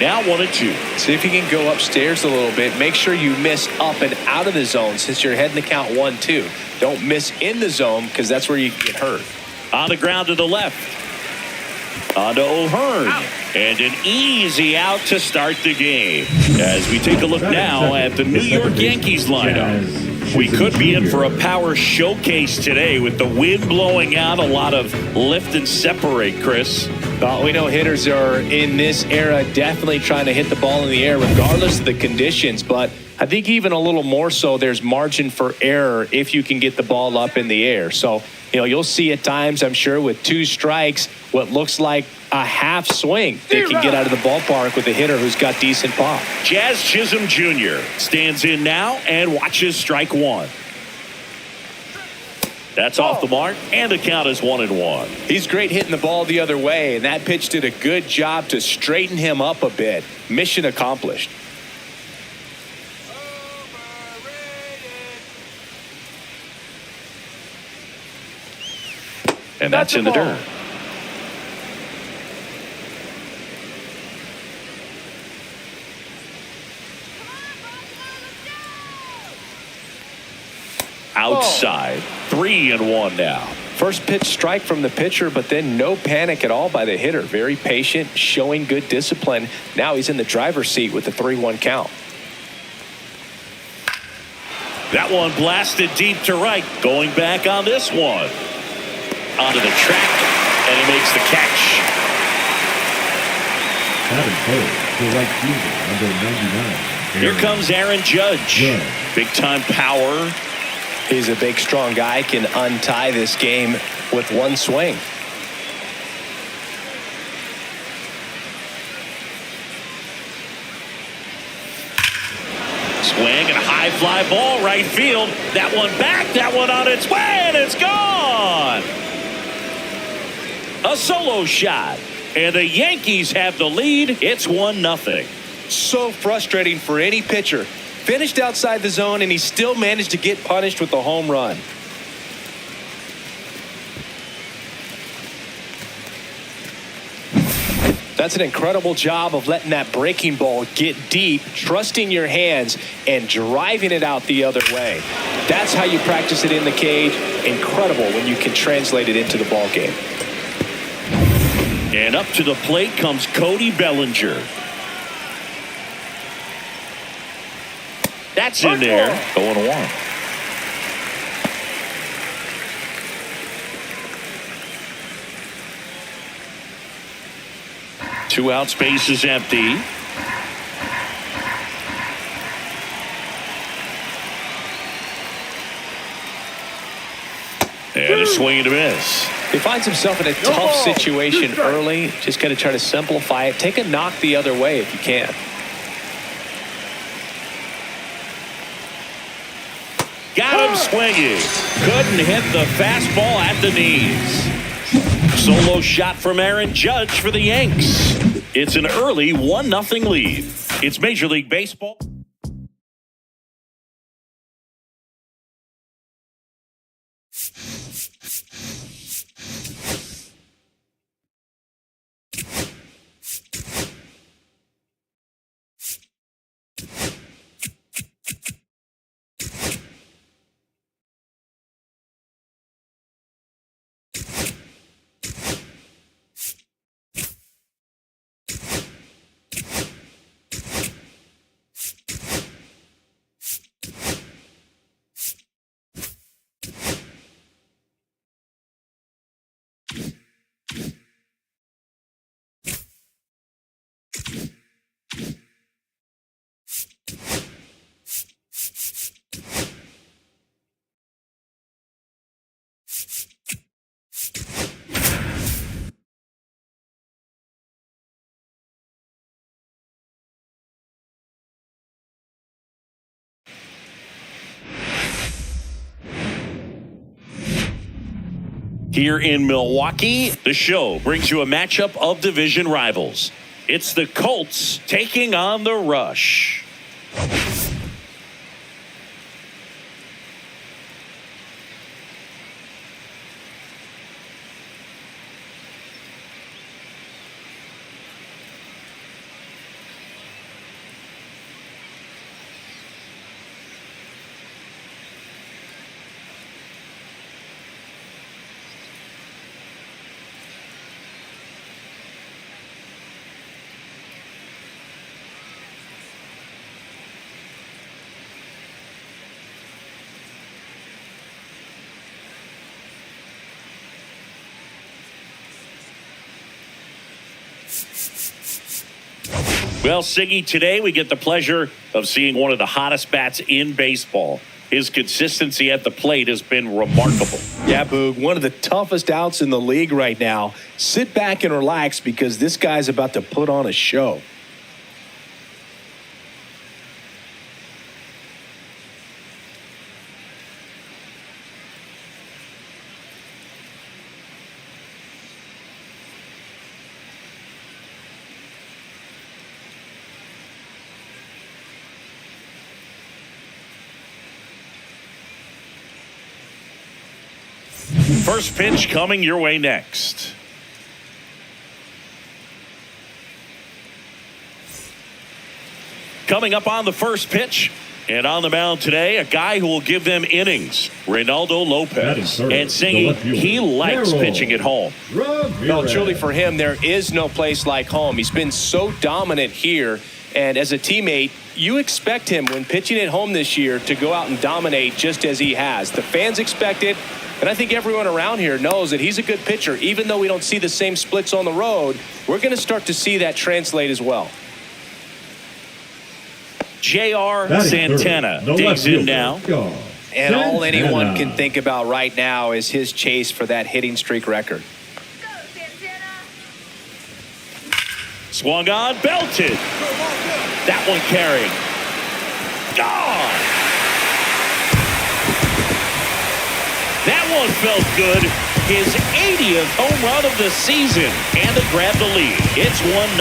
Now 1-2. See if you can go upstairs a little bit. Make sure you miss up and out of the zone since you're heading to count 1-2. Don't miss in the zone because that's where you get hurt. On the ground to the left. On to O'Hearn. Out. And an easy out to start the game. As we take a look now at the New York Yankees lineup. We could be in for a power showcase today with the wind blowing out, a lot of lift and separate, Chris. Well, we know hitters are in this era definitely trying to hit the ball in the air regardless of the conditions, but I think even a little more so there's margin for error if you can get the ball up in the air. So, you'll see at times, I'm sure, with 2 strikes, what looks like a half swing that can get out of the ballpark with a hitter who's got decent pop. Jazz Chisholm Jr. stands in now and watches strike 1. That's off the mark, and the count is 1-1. He's great hitting the ball the other way, and that pitch did a good job to straighten him up a bit. Mission accomplished. And that's in the dirt. Outside. 3-1 now. First pitch strike from the pitcher, but then no panic at all by the hitter. Very patient, showing good discipline. Now he's in the driver's seat with the 3-1 count. That one blasted deep to right. Going back on this one. Onto the track, and he makes the catch. Here comes Aaron Judge. Big-time power. He's a big, strong guy. Can untie this game with one swing. Swing and a high fly ball right field. That one back, that one on its way, and it's gone. A solo shot, and the Yankees have the lead. It's 1-0. So frustrating for any pitcher. Finished outside the zone, and he still managed to get punished with a home run. That's an incredible job of letting that breaking ball get deep, trusting your hands, and driving it out the other way. That's how you practice it in the cage. Incredible when you can translate it into the ball game. And up to the plate comes Cody Bellinger. That's in there. 0-1. Two out, space is empty. And a swing and a miss. He finds himself in a tough situation early. Just got to try to simplify it. Take a knock the other way if you can. Got him swinging. Couldn't hit the fastball at the knees. Solo shot from Aaron Judge for the Yanks. It's an early 1-0 lead. It's Major League Baseball. Here in Milwaukee, the show brings you a matchup of division rivals. It's the Colts taking on the Rush. Well, Siggy, today we get the pleasure of seeing one of the hottest bats in baseball. His consistency at the plate has been remarkable. Yeah, Boog, one of the toughest outs in the league right now. Sit back and relax because this guy's about to put on a show. First pitch coming your way next. Coming up on the first pitch, and on the mound today, a guy who will give them innings, Reynaldo Lopez. And Singy, he likes pitching at home. Well, truly for him, there is no place like home. He's been so dominant here, and as a teammate, you expect him when pitching at home this year to go out and dominate just as he has. The fans expect it. And I think everyone around here knows that he's a good pitcher. Even though we don't see the same splits on the road, we're going to start to see that translate as well. J.R. Santana digs in now. And all anyone can think about right now is his chase for that hitting streak record. Swung on, belted. That one carrying. Gone. That one felt good. His 80th home run of the season. And to grab the lead. It's 1-0.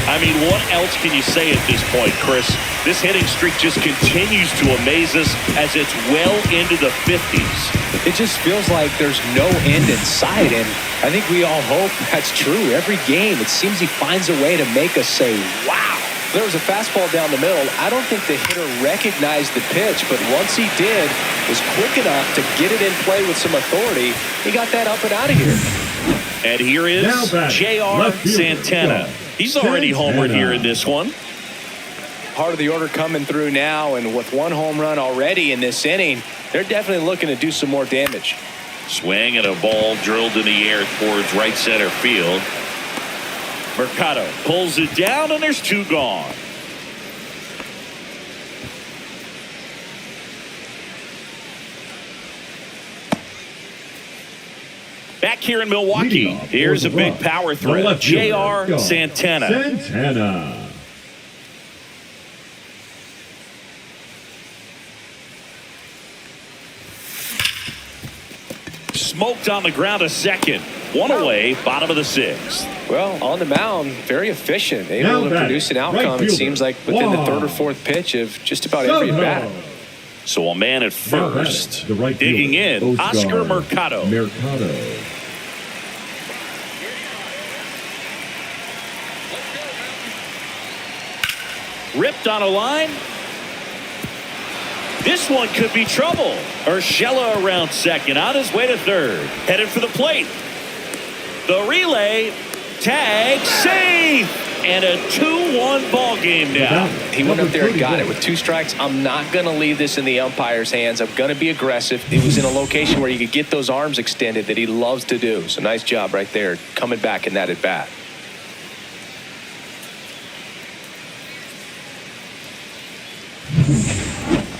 I mean, what else can you say at this point, Chris? This hitting streak just continues to amaze us as it's well into the 50s. It just feels like there's no end in sight, and I think we all hope that's true. Every game, it seems he finds a way to make us say, wow. There was a fastball down the middle. I don't think the hitter recognized the pitch, but once he did, was quick enough to get it in play with some authority. He got that up and out of here. And here is J.R. Santana. He's already homered here in this one. Part of the order coming through now, and with one home run already in this inning, they're definitely looking to do some more damage. Swing and a ball drilled in the air towards right center field. Mercado pulls it down, and there's 2 gone. Back here in Milwaukee, here's a big power threat. J.R. Santana. Smoked on the ground a second. One away, bottom of the 6th. Well, on the mound, very efficient. Able to produce an outcome, it seems like, within the 3rd or 4th pitch of just about every at-bat. So a man at first. Digging in, Oscar Mercado. Ripped on a line. This one could be trouble. Urshela around second, on his way to 3rd. Headed for the plate. The relay, tag, save, and a 2-1 ball game now. He went up there and got it with 2 strikes. I'm not going to leave this in the umpire's hands. I'm going to be aggressive. It was in a location where you could get those arms extended that he loves to do. So nice job right there, coming back in that at bat.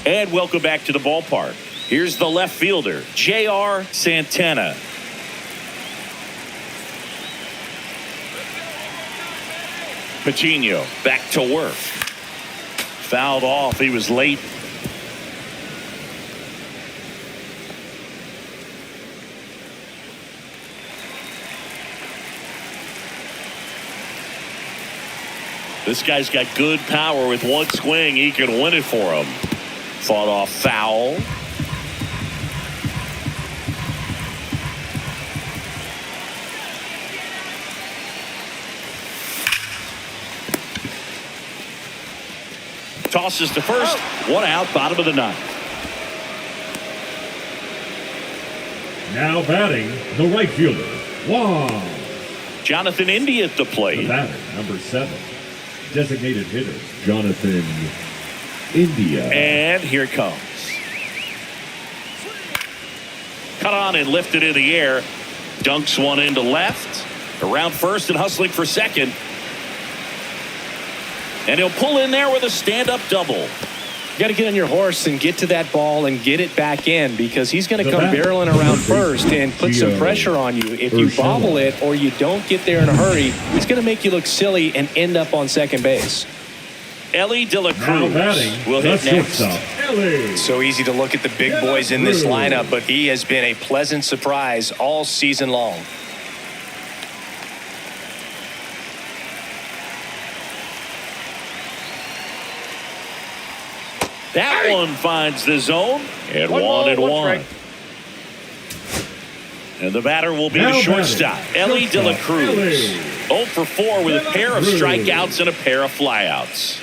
And welcome back to the ballpark. Here's the left fielder, J.R. Santana. Patino back to work. Fouled off. He was late. This guy's got good power. With one swing, he can win it for him. Fought off foul. Tosses to first. 1 out, bottom of the 9th. Now batting, the right fielder, Wong. Jonathan India at the plate. The batter, number 7. Designated hitter, Jonathan India. And here it comes. Cut on and lifted in the air. Dunks one into left. Around first and hustling for second. And he'll pull in there with a stand-up double. You got to get on your horse and get to that ball and get it back in, because he's going to come barreling around first and put some pressure on you. If you bobble it or you don't get there in a hurry, it's going to make you look silly and end up on second base. Ellie De La Cruz will hit next. So easy to look at the big boys in this lineup, but he has been a pleasant surprise all season long. That one finds the zone, and one. And the batter will be the shortstop, Ellie De La Cruz. 0 for 4 with a pair of strikeouts and a pair of flyouts.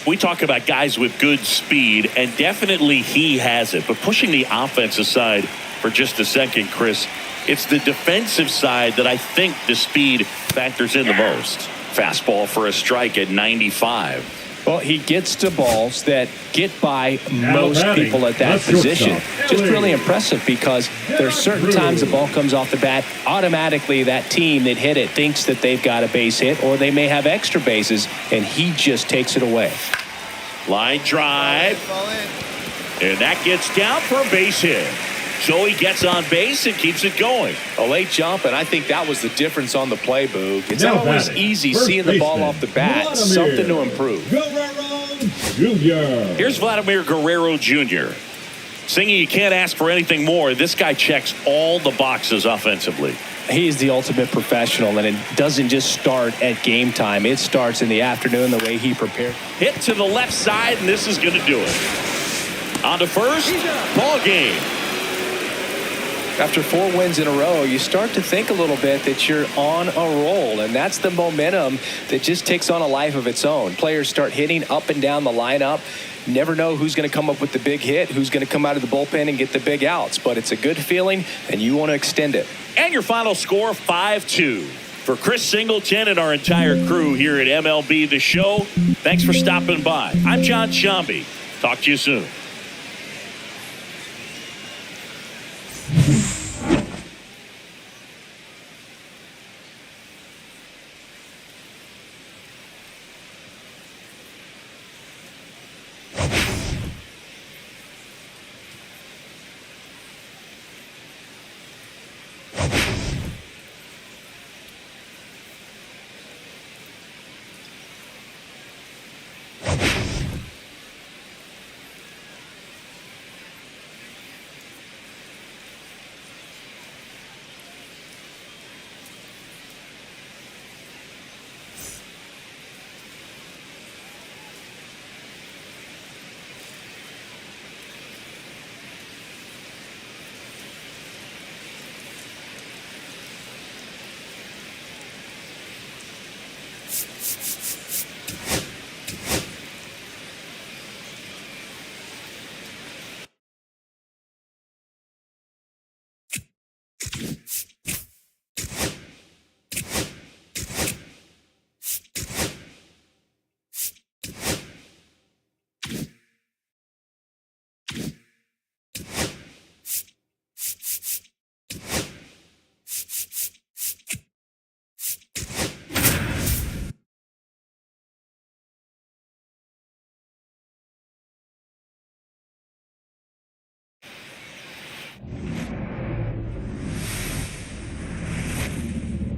We talk about guys with good speed, and definitely he has it. But pushing the offense aside for just a second, Chris, it's the defensive side that I think the speed factors in the most. Fastball for a strike at 95. Well, he gets to balls that get by most people at that position. Just really impressive, because there's certain times the ball comes off the bat, automatically that team that hit it thinks that they've got a base hit, or they may have extra bases, and he just takes it away. Line drive. And that gets down for a base hit. So he gets on base and keeps it going. A late jump, and I think that was the difference on the play, Boog. It's not always easy seeing the ball off the bat. Something to improve. Here's Vladimir Guerrero Jr. Singing, you can't ask for anything more. This guy checks all the boxes offensively. He's the ultimate professional, and it doesn't just start at game time. It starts in the afternoon, the way he prepared. Hit to the left side, and this is going to do it. On to first, ball game. After 4 wins in a row, you start to think a little bit that you're on a roll, and that's the momentum that just takes on a life of its own. Players start hitting up and down the lineup. Never know who's going to come up with the big hit, who's going to come out of the bullpen and get the big outs, but it's a good feeling, and you want to extend it. And your final score, 5-2. For Chris Singleton and our entire crew here at MLB The Show, thanks for stopping by. I'm John Shambi. Talk to you soon.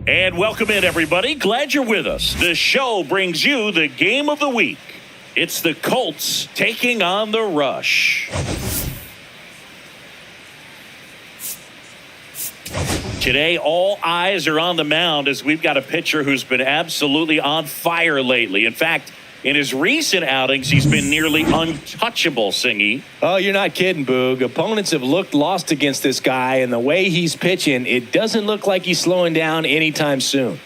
And welcome in, everybody. Glad you're with us. The show brings you the game of the week. It's the Colts taking on the Rush. Today, all eyes are on the mound as we've got a pitcher who's been absolutely on fire lately. In fact, in his recent outings, he's been nearly untouchable, Singy. Oh, you're not kidding, Boog. Opponents have looked lost against this guy, and the way he's pitching, it doesn't look like he's slowing down anytime soon.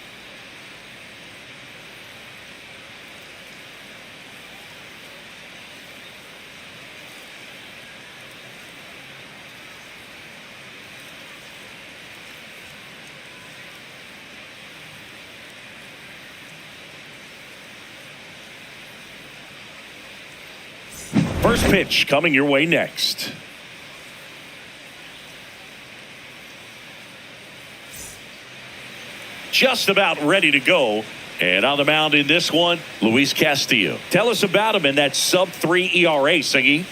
First pitch coming your way next. Just about ready to go. And on the mound in this one, Luis Castillo. Tell us about him in that sub-3 ERA, Siggy.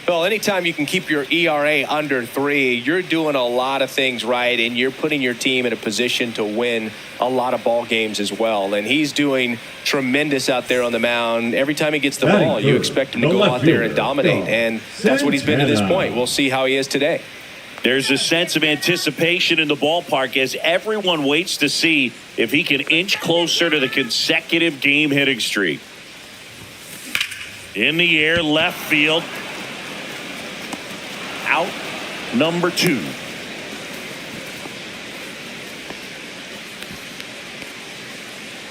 Well, anytime you can keep your ERA under 3, you're doing a lot of things right, and you're putting your team in a position to win a lot of ball games as well. And he's doing tremendous out there on the mound. Every time he gets the ball, you expect him to go out there and dominate, and that's what he's been to this point. We'll see how he is today. There's a sense of anticipation in the ballpark as everyone waits to see if he can inch closer to the consecutive game hitting streak. In the air, left field. Out, number 2.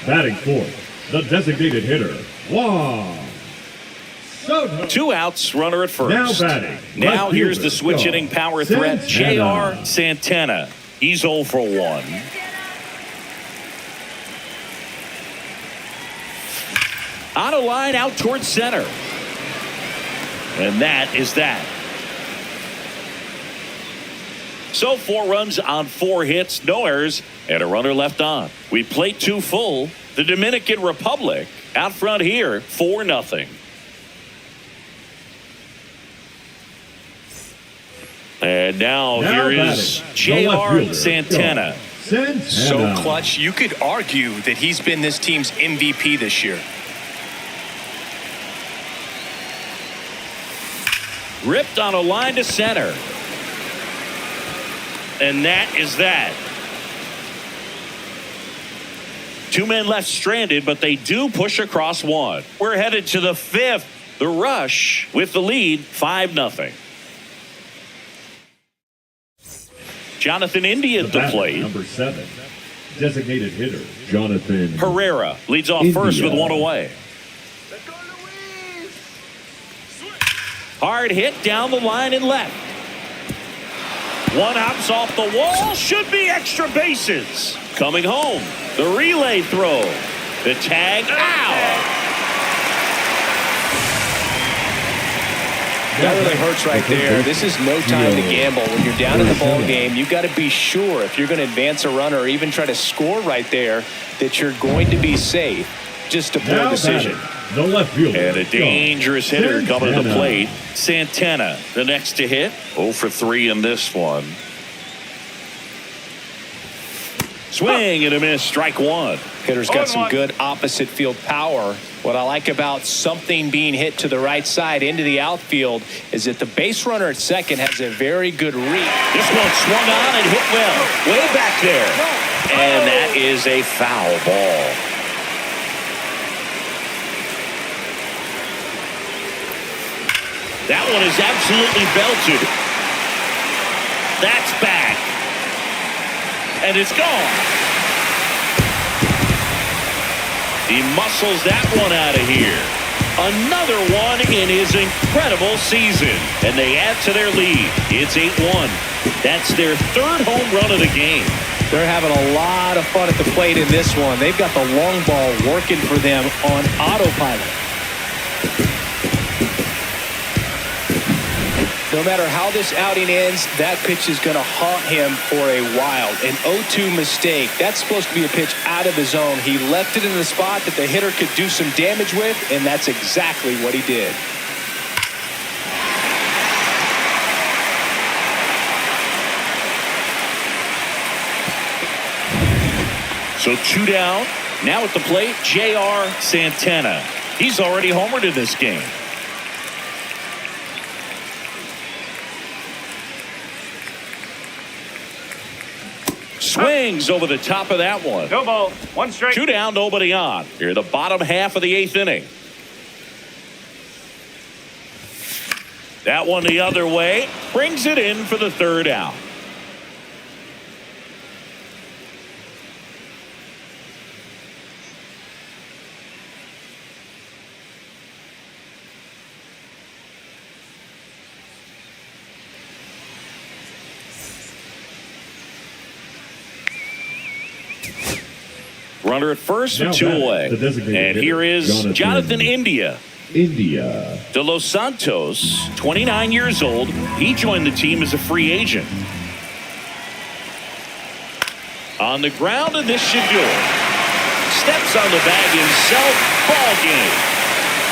Batting fourth, the designated hitter, Juan Soto. 2 outs, runner at first. Now batting. Now left here's fielder, the switch-hitting power threat, J.R. Santana. He's 0 for 1. On a line out towards center. And that is that. So 4 runs on 4 hits, no errors, and a runner left on. We play 2 full. The Dominican Republic out front here, 4-0. And now here is J.R. Santana. So clutch, you could argue that he's been this team's MVP this year. Ripped on a line to center. And that is that. 2 men left stranded, but they do push across 1. We're headed to the 5th. The Rush with the lead, 5-0. Jonathan India at the plate. Number 7, designated hitter, Jonathan Herrera leads off first with 1 away. Hard hit down the line and left. 1 hops off the wall, should be extra bases. Coming home, the relay throw. The tag, ow! That really hurts right there. This is no time to gamble. When you're down in the ball game, you've got to be sure if you're going to advance a runner or even try to score right there that you're going to be safe. Just a poor decision. The left fielder. And a dangerous hitter coming to the plate. Santana, the next to hit. 0 for 3 in this one. Swing and a miss, strike 1. Hitter's got some good opposite field power. What I like about something being hit to the right side into the outfield is that the base runner at second has a very good reach. This one swung on and hit well. Way back there. And that is a foul ball. That one is absolutely belted. That's back. And it's gone. He muscles that one out of here. Another one in his incredible season. And they add to their lead. It's 8-1. That's their 3rd home run of the game. They're having a lot of fun at the plate in this one. They've got the long ball working for them on autopilot. No matter how this outing ends, that pitch is going to haunt him for a while. An 0-2 mistake. That's supposed to be a pitch out of his zone. He left it in the spot that the hitter could do some damage with, and that's exactly what he did. So 2 down. Now at the plate, J.R. Santana. He's already homered in this game. Swings over the top of that one. No ball, 1 strike. 2 down, nobody on. Here, the bottom half of the 8th inning. That one the other way. Brings it in for the 3rd out. Runner at first with 2 away. And here is Jonathan India. De Los Santos, 29 years old. He joined the team as a free agent. On the ground, and this should do it. steps on the bag himself. Ball game.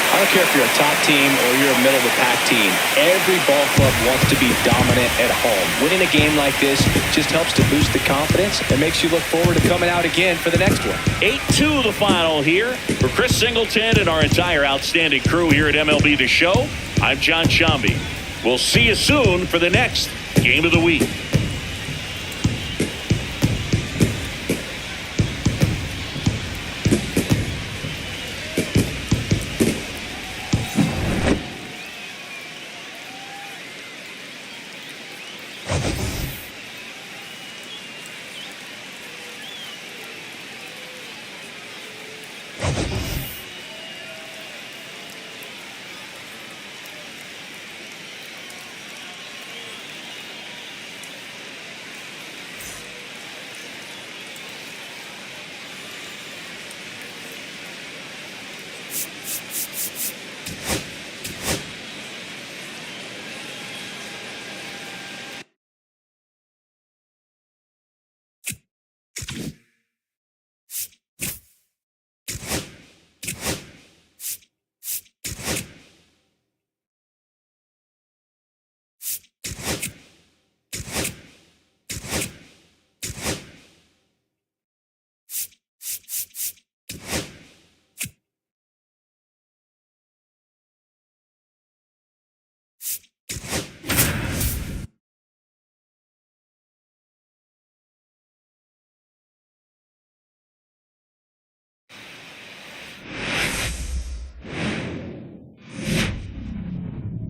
I don't care if you're a top team or you're a middle-of-the-pack team. Every ball club wants to be dominant at home. Winning a game like this just helps to boost the confidence and makes you look forward to coming out again for the next one. 8-2 the final here. For Chris Singleton and our entire outstanding crew here at MLB The Show, I'm John Shambi. We'll see you soon for the next Game of the Week.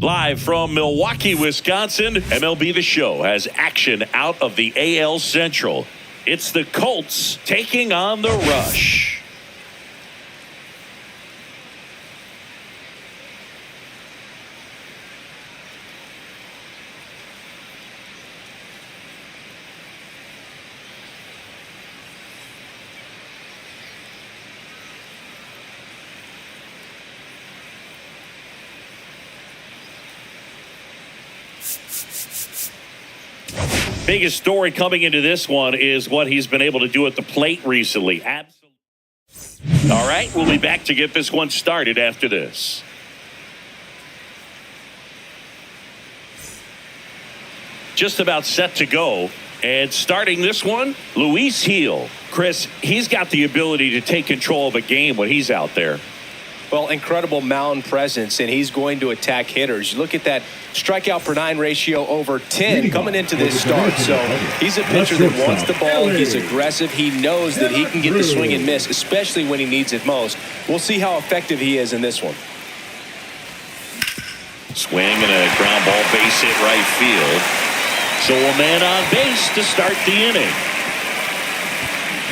Live from Milwaukee, Wisconsin, MLB The Show has action out of the AL Central. It's the Colts taking on the Rush. Biggest story coming into this one is what he's been able to do at the plate recently. Absolutely. All right, we'll be back to get this one started after this. Just about set to go. And starting this one, Luis Gil. Chris, he's got the ability to take control of a game when he's out there. Well, incredible mound presence, and he's going to attack hitters. Look at that strikeout per 9 ratio over 10 coming into this start. So he's a pitcher that wants the ball. He's aggressive. He knows that he can get the swing and miss, especially when he needs it most. We'll see how effective he is in this one. Swing and a ground ball, base hit right field. So a man on base to start the inning.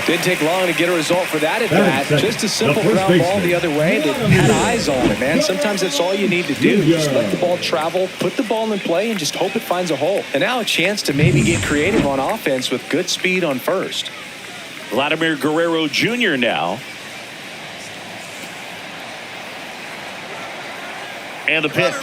Didn't take long to get a result for that at bat. Just a simple ground ball the other way that had eyes on it, man. Sometimes that's all you need to do. Just let the ball travel, put the ball in play, and just hope it finds a hole. And now a chance to maybe get creative on offense with good speed on first. Vladimir Guerrero Jr. now. And the pitch.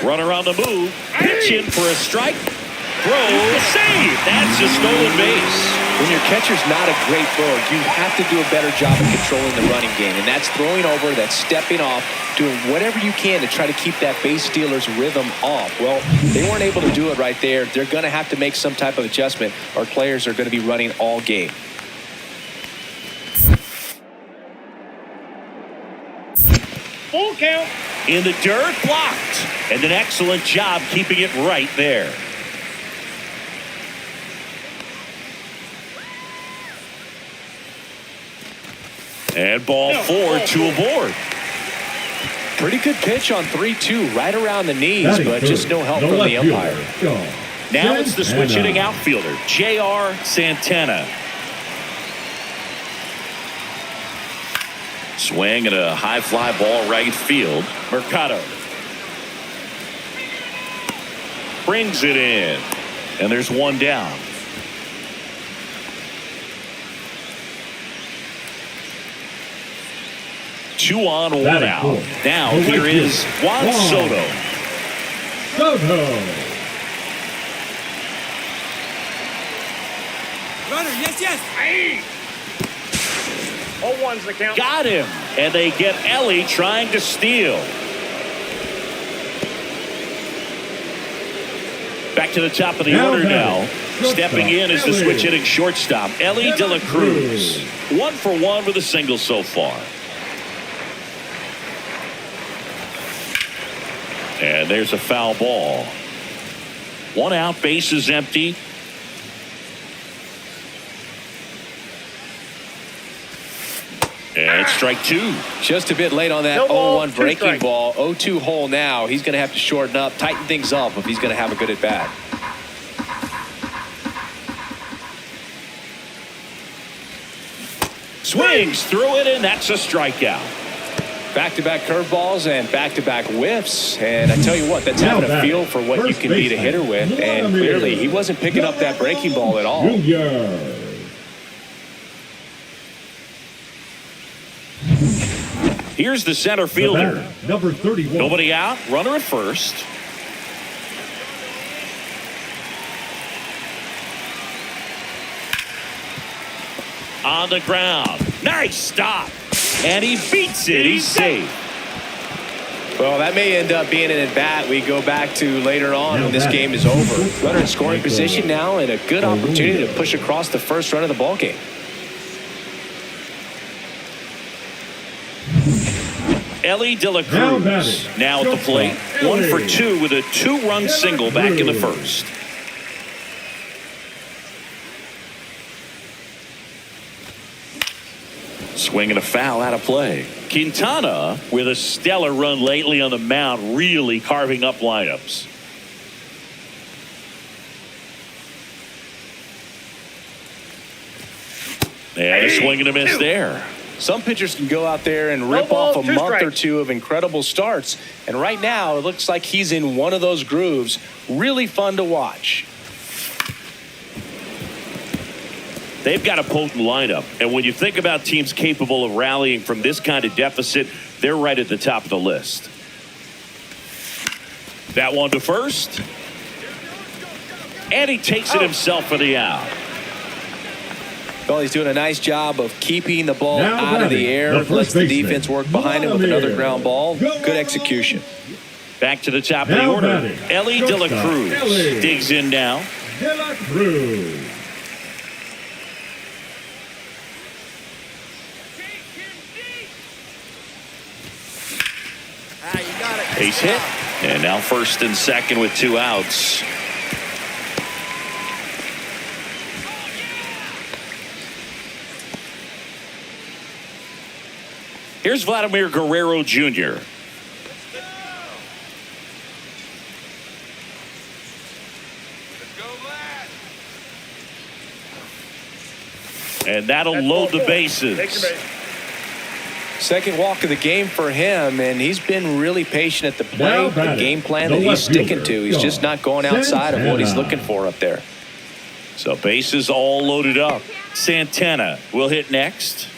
Runner on the move. Pitch in for a strike. Throw, save. That's a stolen base. When your catcher's not a great thrower, you have to do a better job of controlling the running game. And that's throwing over, that's stepping off, doing whatever you can to try to keep that base stealer's rhythm off. Well, they weren't able to do it right there. They're going to have to make some type of adjustment, or players are going to be running all game. Full count. In the dirt, blocked. And an excellent job keeping it right there. And ball 4, 2 aboard. Pretty good pitch on 3-2, right around the knees, but just no help from the umpire. Now it's the switch hitting outfielder, J.R. Santana. Swing and a high fly ball right field. Mercado brings it in, and there's one down. Two on, one out. Now here is Juan Soto. Runner, yes, yes. 0-1's the count. Got him. And they get Ellie trying to steal. Back to the top of the order now. Stepping in is the switch hitting shortstop, Ellie De La Cruz. 1 for 1 with a single so far. And there's a foul ball. 1 out, base is empty. And strike 2. Just a bit late on that 0-1 breaking ball. 0-2 hole now. He's going to have to shorten up, tighten things up if he's going to have a good at bat. Swings through it, and that's a strikeout. Back-to-back curveballs and back-to-back whiffs. And I tell you what, that's having a feel for what you can beat a hitter with. And clearly, he wasn't picking up that breaking ball at all. Here's the center fielder. Number 31. Nobody out. Runner at first. On the ground. Nice stop. And he beats it. He's safe. Well, that may end up being an at-bat we go back to later on when this game is over. Runner in scoring position now and a good opportunity to push across the first run of the ballgame. Ellie De La Cruz now at the plate. 1 for 2 with a 2-run single back in the first. Swing and a foul out of play. Quintana with a stellar run lately on the mound, really carving up lineups. And a swing and a miss there. Some pitchers can go out there and rip off a month or two of incredible starts. And right now, it looks like he's in one of those grooves. Really fun to watch. They've got a potent lineup. And when you think about teams capable of rallying from this kind of deficit, they're right at the top of the list. That one to first. And he takes it himself for the out. Well, he's doing a nice job of keeping the ball out of the air. Lets the defense work behind him with another ground ball. Good execution. Back to the top of the order. Ellie De La Cruz digs in now. De La Cruz. Base hit. And now first and second with 2 outs. Here's Vladimir Guerrero Jr. And that'll load the bases. Second walk of the game for him, and he's been really patient at the plate. The game plan that he's sticking to, he's just not going outside of what he's looking for up there. So bases all loaded up. Santana will hit next.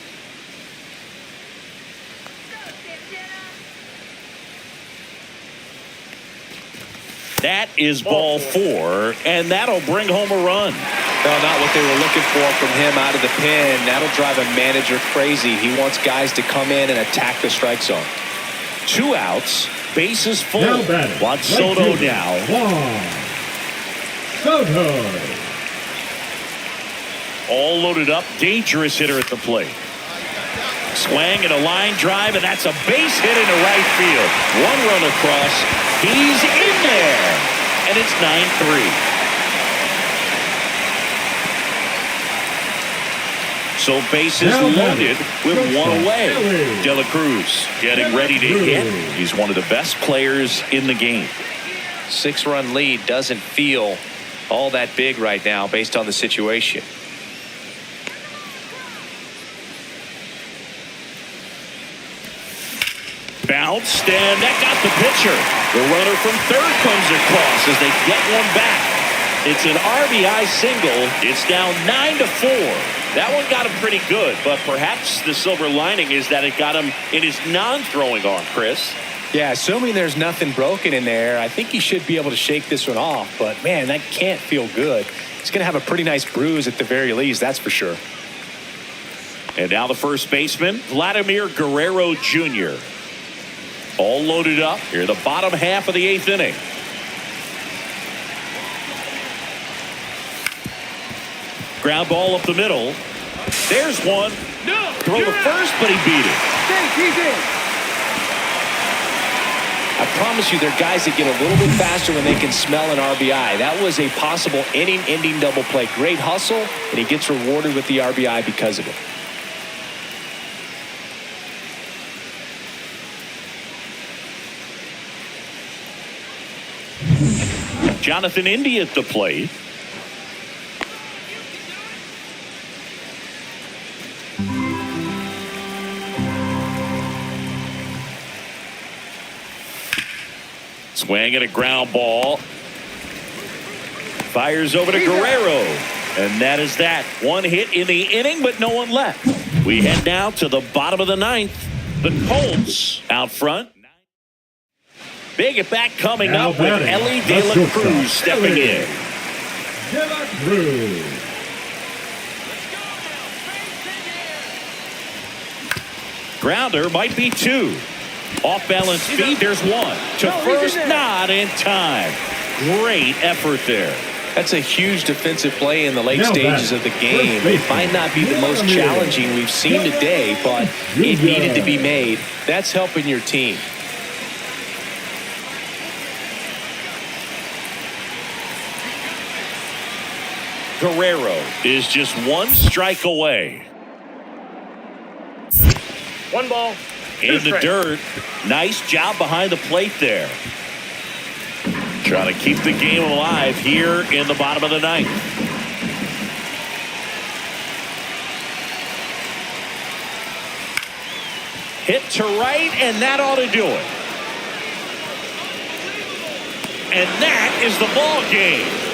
That is ball 4, and that'll bring home a run. No, not what they were looking for from him out of the pen. That'll drive a manager crazy. He wants guys to come in and attack the strike zone. 2 outs, bases full. Watch Soto now. Soto. All loaded up, dangerous hitter at the plate. Swing and a line drive, and that's a base hit into right field. 1 run across. He's in there, and it's 9-3. So bases loaded with 1 away. De La Cruz getting ready to hit. He's one of the best players in the game. 6-run lead doesn't feel all that big right now based on the situation. Bounced, and that got the pitcher. The runner from third comes across as they get one back. It's an RBI single. It's now 9-4. That one got him pretty good, but perhaps the silver lining is that it got him in his non-throwing arm, Chris. Yeah, assuming there's nothing broken in there, I think he should be able to shake this one off. But, man, that can't feel good. He's going to have a pretty nice bruise at the very least, that's for sure. And now the first baseman, Vladimir Guerrero Jr. All loaded up here, the bottom half of the 8th inning. Ground ball up the middle. There's one. No, Throw to first, but he beat it. he's in. I promise you, there are guys that get a little bit faster when they can smell an RBI. That was a possible inning-ending double play. Great hustle, and he gets rewarded with the RBI because of it. Jonathan India at the plate. Swing and a ground ball. Fires over to Guerrero. And that is that. One hit in the inning, but no one left. We head now to the bottom of the 9th. The Colts out front. Big at bat coming Now up with batting, Ellie the De La shortstop, Cruz stepping Ellie in. De La Cruz. Grounder might be 2. Off balance feed, there's 1. To first, not in time. Great effort there. That's a huge defensive play in the late Now stages back, of the game. first It might not be the most baseman, challenging we've seen today, but it needed to be made. That's helping your team. Guerrero is just 1 strike away. 1 ball. In the dirt. Nice job behind the plate there. Trying to keep the game alive here in the bottom of the 9th. Hit to right, and that ought to do it. And that is the ball game.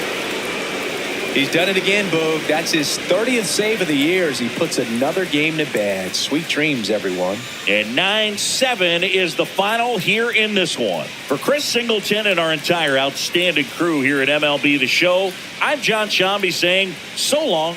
He's done it again, Boog. That's his 30th save of the year as he puts another game to bed. Sweet dreams, everyone. And 9-7 is the final here in this one. For Chris Singleton and our entire outstanding crew here at MLB The Show, I'm John Shambi saying so long